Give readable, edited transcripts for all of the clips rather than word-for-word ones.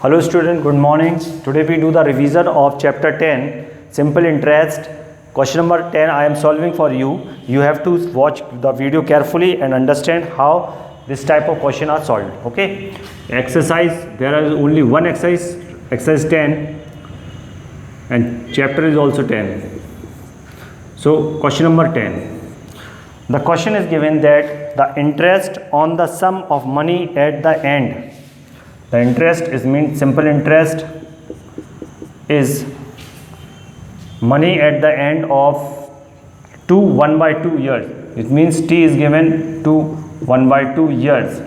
Hello student, good morning. Today we do the revision of chapter 10, simple interest. Question number 10 I am solving for you. You have to watch the video carefully and understand how this type of question are solved. Okay. Exercise, there is only one exercise, exercise 10, and chapter is also 10. So question number 10. The question is given that the interest on the sum of money at the end. The interest is means simple interest is money at the end of 1/2 years. It means t is given to 1/2 years.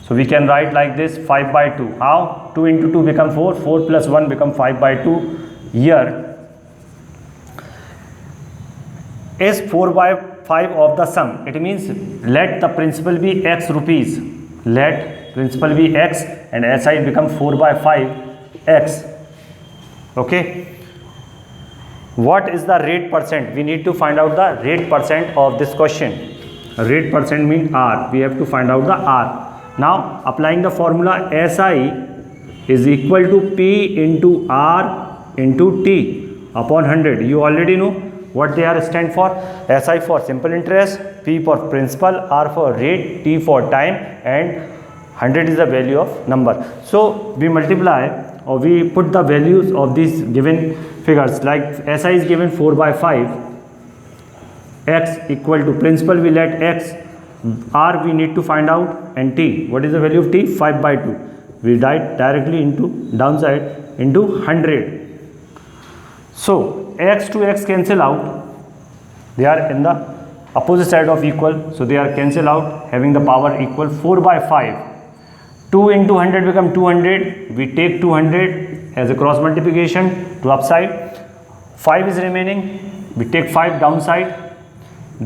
So we can write like this 5/2. How? 2 into 2 become 4, 4 plus 1 become 5/2 year. Is 4/5 of the sum. It means let the principal be x rupees. Let principal be x and SI become 4/5 x. Okay. What is the rate percent? We need to find out the rate percent of this question. Rate percent means R. We have to find out the R. Now applying the formula, SI is equal to P into R into T upon 100. You already know what they are stand for. SI for simple interest, P for principal, R for rate, T for time, and 100 is the value of number. So we multiply or we put the values of these given figures. Like SI is given 4/5, x equal to principal, we let x, R we need to find out, and T, what is the value of T? 5/2. We write directly into downside into 100. So x to x cancel out, they are in the opposite side of equal, so they are cancel out having the power equal 4/5. 2 into 100 become 200. We take 200 as a cross multiplication to upside. 5 is remaining. We take 5 downside.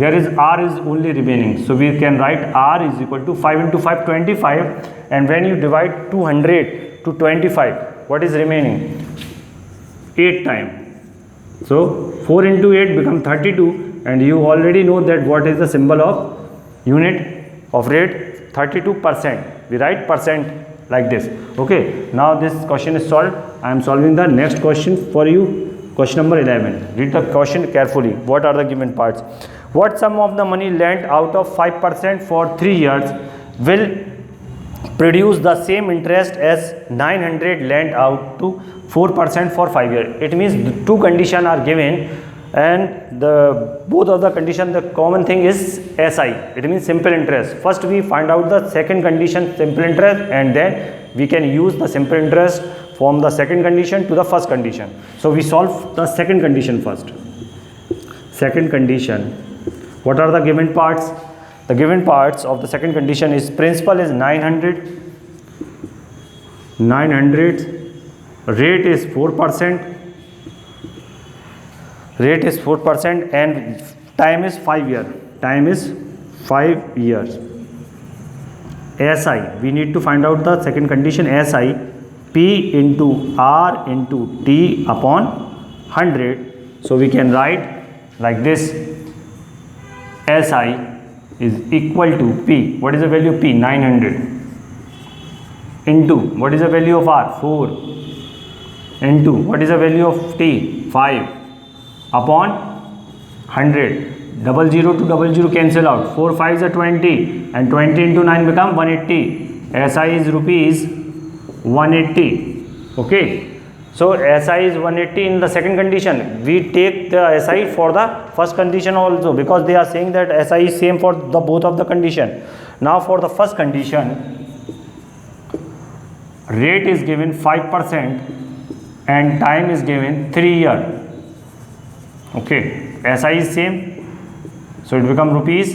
There is R is only remaining. So we can write R is equal to 5 into 5, 25. And when you divide 200 to 25, what is remaining? 8 times. So 4 into 8 become 32. And you already know that what is the symbol of unit of rate? 32%. We write percent like this. Okay, now this question is solved. I am solving the next question for you. Question number 11. Read the question carefully. What are the given parts? What sum of the money lent out of 5% for 3 years will produce the same interest as 900 lent out to 4% for 5 years? It means the two conditions are given, and both of the condition, the common thing is SI. It means simple interest. First we find out the second condition, simple interest, and then we can use the simple interest from the second condition to the first condition. So we solve the second condition first. Second condition, what are the given parts? The given parts of the second condition is principal is 900, rate is 4%, rate is 4%, and time is 5 years. Time is 5 years. SI, we need to find out the second condition. SI, P into R into T upon 100. So we can write like this. SI is equal to P. What is the value of P? 900 into what is the value of R? 4 into what is the value of T? 5 upon 100. 00 to 00 cancel out. 4 5s are 20, and 20 into 9 become 180. SI is rupees 180. Okay. So SI is 180 in the second condition. We take the SI for the first condition also, because they are saying that SI is same for the both of the condition. Now for the first condition, rate is given 5% and time is given 3 years. Okay, SI is same, so it become rupees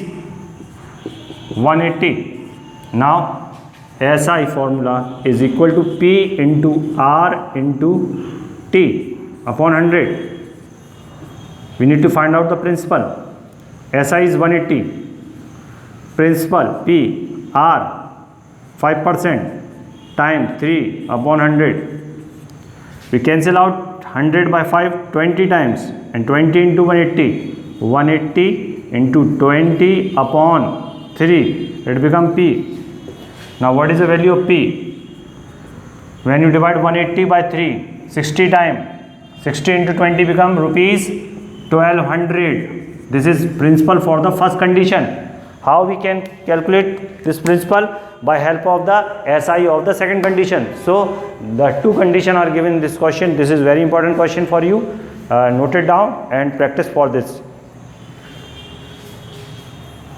180. Now SI formula is equal to P into R into T upon 100. We need to find out the principal. SI is 180, principal P, R 5%, time 3 upon 100. We cancel out 100 by 5 20 times, and 20 into 180, 180 into 20 upon 3, it become P. Now what is the value of P? When you divide 180 by 3, 60 time, 60 into 20 become rupees 1200. This is principal for the first condition. How we can calculate this principal? By help of the SI of the second condition. So the two conditions are given in this question. This is very important question for you. Note it down and practice for this.